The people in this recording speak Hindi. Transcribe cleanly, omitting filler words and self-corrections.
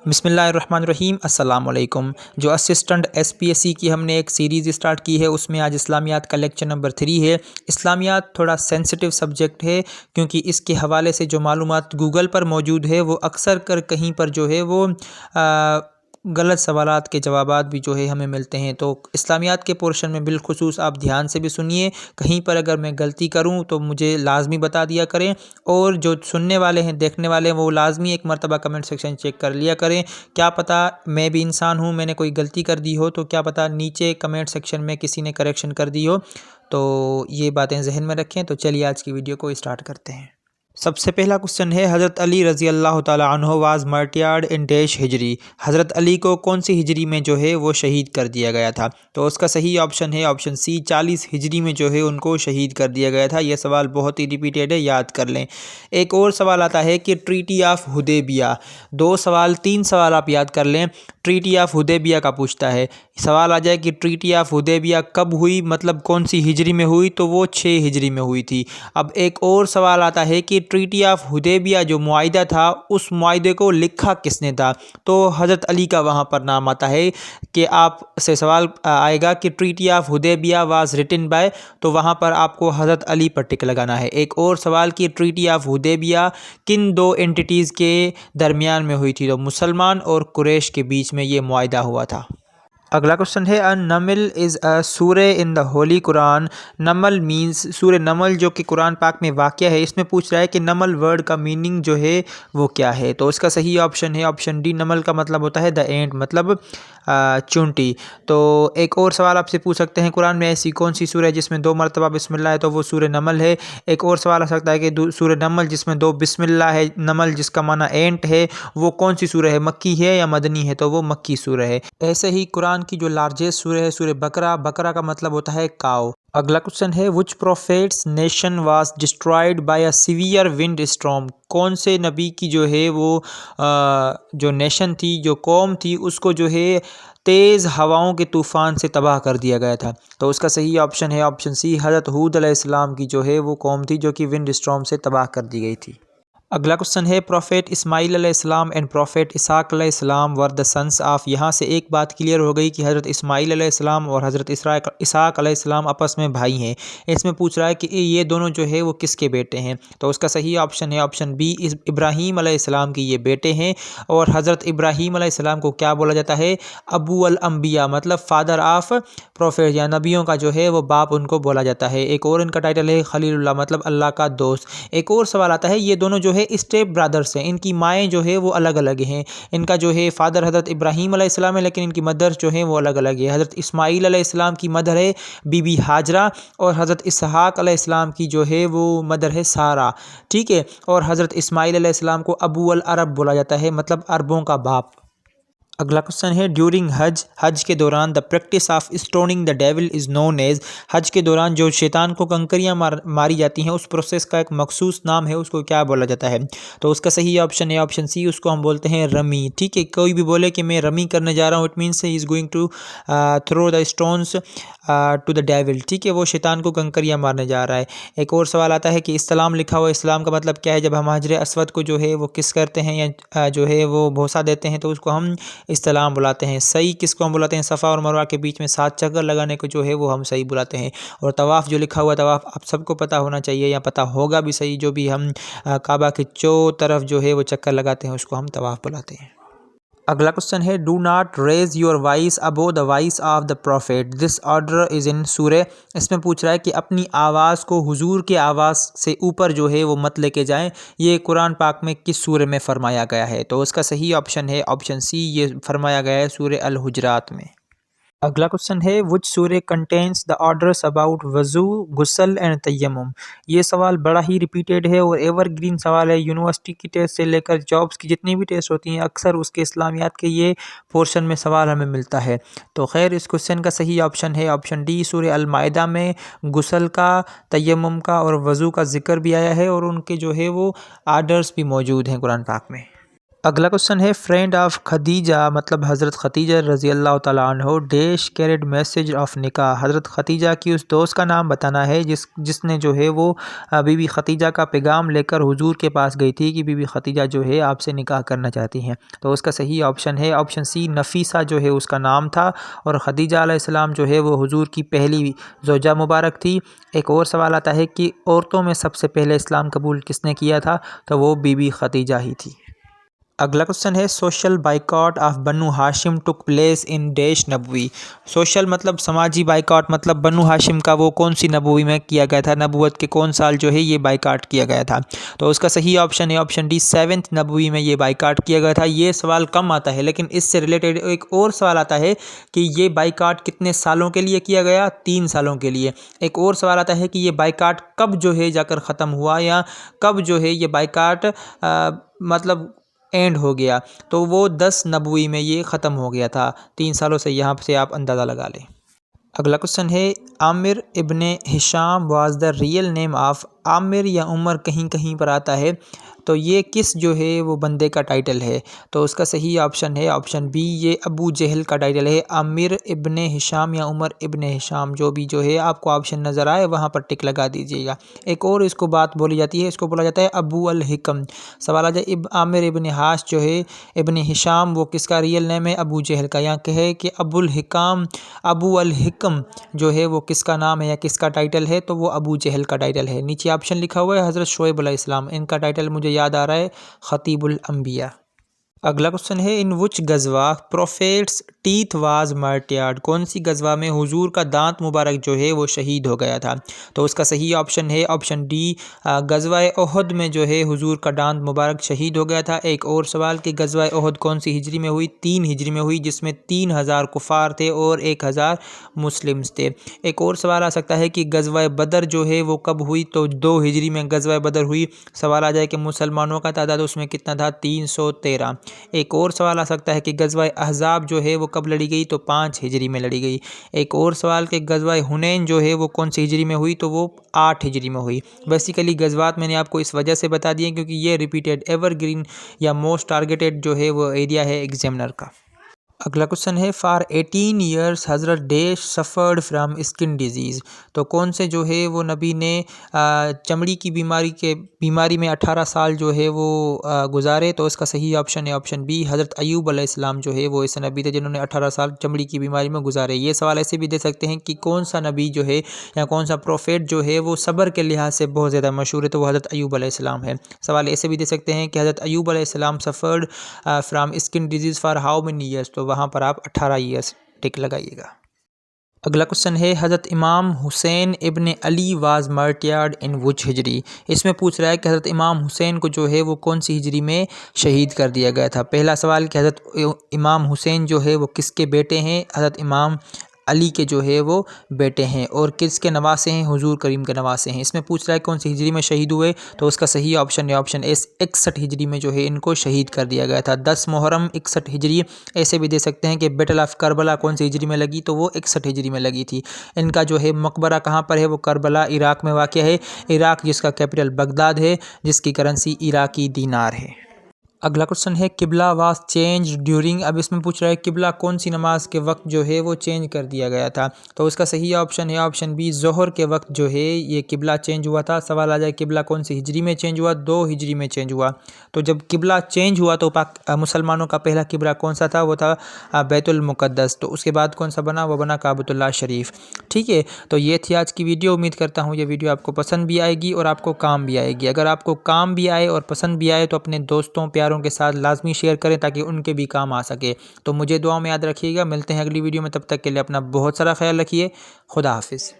बिस्मिल्लाहिर्रहमानिर्रहीम अस्सलाम वालेकुम। जो असिस्टेंट एसपीएससी की हमने एक सीरीज़ स्टार्ट की है उसमें आज इस्लामियात का लेक्चर नंबर 3 है। इस्लामियात थोड़ा सेंसिटिव सब्जेक्ट है क्योंकि इसके हवाले से जो मालूमात गूगल पर मौजूद है वो अक्सर कर कहीं पर जो है वो गलत सवालात के जवाबात भी जो है हमें मिलते हैं। तो इस्लामियात के पोर्शन में बिलखुसूस आप ध्यान से भी सुनिए, कहीं पर अगर मैं गलती करूं तो मुझे लाजमी बता दिया करें, और जो सुनने वाले हैं देखने वाले हैं वो लाजमी एक मरतबा कमेंट सेक्शन चेक कर लिया करें। क्या पता मैं भी इंसान हूं, मैंने कोई गलती कर दी हो तो क्या पता नीचे कमेंट सेक्शन में किसी ने करेक्शन कर दी हो। तो ये बातें जहन में रखें। तो चलिए आज की वीडियो को स्टार्ट करते हैं। सबसे पहला क्वेश्चन है, हज़रत अली रज़ी अल्लाह ताला अन्हु वाज मार्टियर्ड इन डैश हिजरी। हज़रत अली को कौन सी हिजरी में जो है वो शहीद कर दिया गया था? तो उसका सही ऑप्शन है ऑप्शन सी, 40 हिजरी में जो है उनको शहीद कर दिया गया था। यह सवाल बहुत ही रिपीटेड है, याद कर लें। एक और सवाल आता है कि ट्रीटी ऑफ हुदैबिया, 3 सवाल आप याद कर लें। ट्रीटी ऑफ हुदैबिया का पूछता है, सवाल आ जाए कि ट्रीटी ऑफ हुदैबिया कब हुई, मतलब कौन सी हिजरी में हुई, तो वो 6 हिजरी में हुई थी। अब एक और सवाल आता है कि ट्रीटी ऑफ हुदैबिया जो मुआहिदा था उस मुआहिदे को लिखा किसने था? तो हज़रत अली का वहाँ पर नाम आता है कि आपसे सवाल आएगा कि treaty of Hudaibiya was written by, तो वहाँ पर आपको हज़रत अली पर टिक लगाना है। एक और सवाल कि ट्रीटी ऑफ हुदैबिया किन 2 एंटिटीज़ के दरमियान में हुई थी? तो मुसलमान और कुरैश के बीच में ये मुआहिदा हुआ था। अगला क्वेश्चन है, a Naml is a surah in the holy Quran. Naml means, सूरे नमल जो कि कुरान पाक में वाक़या है, इसमें पूछ रहा है कि नमल वर्ड का मीनिंग जो है वो क्या है? तो इसका सही ऑप्शन है ऑप्शन डी, नमल का मतलब होता है द एंड, मतलब चूंटी। तो एक और सवाल आपसे पूछ सकते हैं, कुरान में ऐसी कौन सी सूरह है जिसमें 2 मरतबा बिस्मिल्लाह है? तो वो सूरह नमल है। एक और सवाल आ सकता है कि सूरह नमल जिसमें 2 बिस्मिल्लाह है, नमल जिसका माना एंट है, वो कौन सी सूरह है, मक्की है या मदनी है? तो वो मक्की सूरह है। ऐसे ही कुरान की जो लार्जेस्ट सूरह है सूरह बकरा, बकरा का मतलब होता है काव। अगला क्वेश्चन है, which prophet's nation was destroyed by a severe wind storm. कौन से नबी की जो है वो जो नेशन थी, जो कौम थी, उसको जो है तेज़ हवाओं के तूफ़ान से तबाह कर दिया गया था? तो उसका सही ऑप्शन है ऑप्शन सी, हज़रत हूद अलैहिस्सलाम की जो है वो कौम थी जो कि विंड स्टॉर्म से तबाह कर दी गई थी। अगला क्वेश्चन है, प्रॉफेट इस्माइल अलैहिस्सलाम एंड प्रॉफेट इसाक अलैहिस्सलाम वर द सन्स ऑफ। यहाँ से एक बात क्लियर हो गई कि हज़रत इस्माइल अलैहिस्सलाम और हज़रत इसाक अलैहिस्सलाम आपस में भाई हैं। इसमें पूछ रहा है कि ये दोनों जो है वो किसके बेटे हैं? तो उसका सही ऑप्शन है ऑप्शन बी, इब्राहीम अलैहिस्सलाम की ये बेटे हैं। और हज़रत इब्राहीम अलैहिस्सलाम को क्या बोला जाता है? अबू अल अंबिया, मतलब फादर ऑफ प्रॉफेट, या नबियों का जो है वो बाप उनको बोला जाता है। एक और इनका टाइटल है खलीलुल्लाह, मतलब अल्लाह का दोस्त। एक और सवाल आता है, ये दोनों जो है स्टेप ब्रदर्स हैं, इनकी माएँ जो है वो अलग अलग हैं। इनका जो है फादर हज़रत इब्राहीम अलैहिस्सलाम है, लेकिन इनकी मदर जो है वो अलग अलग है। हज़रत इस्माईल अलैहिस्सलाम की मदर है बीबी हाजरा, और हज़रत इसहाक अलैहिस्सलाम की जो है वो मदर है सारा, ठीक है। और हज़रत इस्माईल अलैहिस्सलाम को अबू अल अरब बोला जाता है, मतलब अरबों का बाप। अगला क्वेश्चन है, ड्यूरिंग हज, हज के दौरान the practice of stoning the devil is known as. हज के दौरान जो शैतान को कंकरियाँ मारी जाती हैं उस प्रोसेस का एक मखसूस नाम है, उसको क्या बोला जाता है? तो उसका सही ऑप्शन है ऑप्शन सी, उसको हम बोलते हैं रमी, ठीक है। कोई भी बोले कि मैं रमी करने जा रहा हूँ, it means he is going to throw the stones to the devil, ठीक है, वो शैतान को कंकरियाँ मारने जा रहा है। एक और सवाल आता है कि इस्लाम लिखा हुआ, इस्लाम का मतलब क्या है? जब हम हजर अस्वद को जो है वो किस करते हैं या जो है वो भोसा देते हैं तो उसको हम इस्लाम बुलाते हैं। सही किसको हम बुलाते हैं? सफ़ा और मरवा के बीच में 7 चक्कर लगाने को जो है वो हम सही बुलाते हैं। और तवाफ़ जो लिखा हुआ तवाफ़ आप सबको पता होना चाहिए, या पता होगा भी सही, जो भी हम काबा के चौ तरफ जो है वो चक्कर लगाते हैं उसको हम तवाफ़ बुलाते हैं। अगला क्वेश्चन है, do not raise your voice above the voice of the prophet, this order is in सूरह। इसमें पूछ रहा है कि अपनी आवाज़ को हुजूर के आवाज़ से ऊपर जो है वो मत लेके जाएं, ये कुरान पाक में किस सूरह में फरमाया गया है? तो उसका सही ऑप्शन है ऑप्शन सी, ये फरमाया गया है सूरह अल हुजरात में। अगला क्वेश्चन है, विच सूरह कंटेन्स द ऑर्डर्स अबाउट वज़ू, गुस्ल एंड तयम्मुम। ये सवाल बड़ा ही रिपीटेड है और एवरग्रीन सवाल है। यूनिवर्सिटी की टेस्ट से लेकर जॉब्स की जितनी भी टेस्ट होती हैं अक्सर उसके इस्लामियात के ये पोर्शन में सवाल हमें मिलता है। तो खैर इस क्वेश्चन का सही ऑप्शन है ऑप्शन डी, सूरह अल माइदा में गुस्ल का, तयम्मुम का और वज़ू का जिक्र भी आया है, और उनके जो है वो आर्डर्स भी मौजूद हैं कुरान पाक में। अगला क्वेश्चन है फ्रेंड ऑफ खदीजा मतलब हज़रत खदीजा रज़ी अल्लाह ताला अन्हो डैश कैरिड मैसेज ऑफ निकाह। हज़रत खदीजा की उस दोस्त का नाम बताना है जिसने जो है वो बीबी खदीजा का पैगाम लेकर हुजूर के पास गई थी कि बीबी खदीजा जो है आपसे निकाह करना चाहती हैं। तो उसका सही ऑप्शन है ऑप्शन सी नफीसा जो है उसका नाम था और खदीजा अलैहिस्सलाम जो है वो हुजूर की पहली ज़ौजा मुबारक थी। एक और सवाल आता है कि औरतों में सबसे पहले इस्लाम कबूल किसने किया था, तो वो बीबी खदीजा ही थी। अगला क्वेश्चन है social boycott of Banu Hashim took place in dash Nabawi. Social मतलब समाजी बाइकआउट मतलब बनु हाशिम का वो कौन सी नबवी में किया गया था, नबूवत के कौन साल जो है ये बाइकआउट किया गया था। तो उसका सही ऑप्शन है ऑप्शन डी 7th नबवी में ये बाइकआउट किया गया था। ये सवाल कम आता है लेकिन इससे रिलेटेड एक और सवाल आता है कि ये बाइकआउट कितने सालों के लिए किया गया, 3 सालों के लिए। एक और सवाल आता है कि ये बाइकआउट कब जो है जाकर ख़त्म हुआ या कब जो है ये बाइकआउट मतलब एंड हो गया, तो वो 10 नबवी में ये ख़त्म हो गया था। 3 सालों से यहाँ से आप अंदाज़ा लगा लें। अगला क्वेश्चन है Amir ibne Hisham was the real name of. Amir या उमर कहीं कहीं पर आता है, तो ये किस जो है वो बंदे का टाइटल है। तो उसका सही ऑप्शन है ऑप्शन बी, ये अबू जहल का टाइटल है। आमिर इब्ने हिशाम या उमर इब्ने हिशाम जो भी जो है आपको ऑप्शन नज़र आए वहाँ पर टिक लगा दीजिएगा। एक और इसको बात बोली जाती है, इसको बोला जाता है अबू अल हिकम। सवाल आ जाए आमिर इब्ने हाश जो है इब्ने हिशाम वो किसका रियल नेम है, अबू जहल का। यहाँ कहे कि अबुल हिकाम अबू अल हिकम जो है वो किसका नाम है या किसका टाइटल है, तो वो अबू जहल का टाइटल है। नीचे ऑप्शन लिखा हुआ है हज़रत शोएब अलैहिस्सलाम, इनका टाइटल मुझे याद आ रहा है खतीबुल अंबिया। अगला क्वेश्चन है इन विच गजवा प्रोफेट्स टीथ वाज मार्टियार्ड। कौन सी गजवा में हुजूर का दांत मुबारक जो है वो शहीद हो गया था। तो उसका सही ऑप्शन है ऑप्शन डी गजवा ओहद में जो है हुजूर का दांत मुबारक शहीद हो गया था। एक और सवाल कि गजवा ओहद कौन सी हिजरी में हुई, 3 हिजरी में हुई जिसमें 3000 कुफार थे और 1000 मुस्लिम्स थे। एक और सवाल आ सकता है कि गजवा बदर जो है वो कब हुई, तो 2 हिजरी में गजवा बदर हुई। सवाल आ जाए कि मुसलमानों का तादाद उसमें कितना था, 313। एक और सवाल आ सकता है कि गज़वा अहज़ाब जो है वो कब लड़ी गई, तो 5 हिजरी में लड़ी गई। एक और सवाल कि गज़वा हुनैन जो है वो कौन सी हिजरी में हुई, तो वो 8 हिजरी में हुई। बेसिकली गज़वात मैंने आपको इस वजह से बता दिए क्योंकि ये रिपीटेड एवरग्रीन या मोस्ट टारगेटेड जो है वो एरिया है एग्जामिनर का। अगला क्वेश्चन है फॉर 18 ईयर्स हज़रत dash suffered from skin disease. तो कौन से जो है वो नबी ने चमड़ी की बीमारी में 18 साल जो है वो गुजारे। तो इसका सही ऑप्शन है ऑप्शन बी, हज़रत अयूब अलैहिस्सलाम जो है वो ऐसे नबी थे जिन्होंने 18 साल चमड़ी की बीमारी में गुजारे। ये सवाल ऐसे भी दे सकते हैं कि कौन सा नबी जो है या कौन सा प्रोफेट जो है वो सब्र के लिहाज से बहुत ज़्यादा मशहूर है, तो वो हज़रत अयूब अलैहिस्सलाम है। सवाल ऐसे भी दे सकते हैं कि हज़रत अयूब अलैहिस्सलाम suffered from skin disease for how many years, तो वहाँ पर आप 18 ईयर्स टिक लगाइएगा। अगला क्वेश्चन है हज़रत इमाम हुसैन इब्ने अली वाज मार्टियार्ड इन विच हिजरी। इसमें पूछ रहा है कि हज़रत इमाम हुसैन को जो है वो कौन सी हिजरी में शहीद कर दिया गया था। पहला सवाल कि हज़रत इमाम हुसैन जो है वो किसके बेटे हैं, हज़रत इमाम अली के जो है वो बेटे हैं और किसके नवासे हैं, हुजूर करीम के नवासे हैं। इसमें पूछ रहा है कौन सी हिजरी में शहीद हुए, तो उसका सही ऑप्शन है ऑप्शन एस 61 हिजरी में जो है इनको शहीद कर दिया गया था। 10 मुहर्रम 61 हिजरी। ऐसे भी दे सकते हैं कि बैटल ऑफ करबला कौन सी हिजरी में लगी, तो वो 61 हिजरी में लगी थी। इनका जो है मकबरा कहाँ पर है, वो करबला इराक़ में वाक़ है। इराक़ जिसका कैपिटल बगदाद है, जिसकी करेंसी इराकी दीनार है। अगला क्वेश्चन है किबला वाज चेंज ड्यूरिंग। अब इसमें पूछ रहा है किबला कौन सी नमाज के वक्त जो है वो चेंज कर दिया गया था। तो उसका सही ऑप्शन है ऑप्शन बी, ज़ोहर के वक्त जो है ये किबला चेंज हुआ था। सवाल आ जाए किबला कौन सी हिजरी में चेंज हुआ, 2 हिजरी में चेंज हुआ। तो जब किबला चेंज हुआ तो मुसलमानों का पहला किबला कौन सा था, वो था बैतुल मुक़द्दस। तो उसके बाद कौन सा बना, वो बना काबतुल्लाह शरीफ। ठीक है, तो ये थी आज की वीडियो। उम्मीद करता हूँ ये वीडियो आपको पसंद भी आएगी और आपको काम भी आएगी। अगर आपको काम भी आए और पसंद भी आए तो अपने दोस्तों प्यारों के साथ लाजमी शेयर करें ताकि उनके भी काम आ सके। तो मुझे दुआ में याद रखिएगा। मिलते हैं अगली वीडियो में, तब तक के लिए अपना बहुत सारा ख्याल रखिए। खुदा हाफिज़।